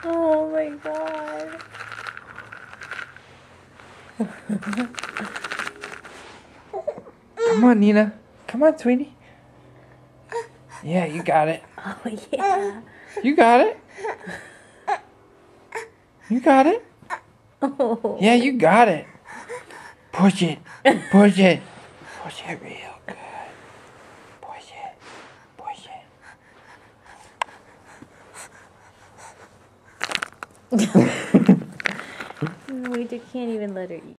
Oh my God. Come on, Nina. Come on, sweetie. Yeah, you got it. Oh yeah. You got it. You got it. Oh. Yeah, you got it. Push it. Push it. Push it real good. Push it. Push it. We just can't even let her eat.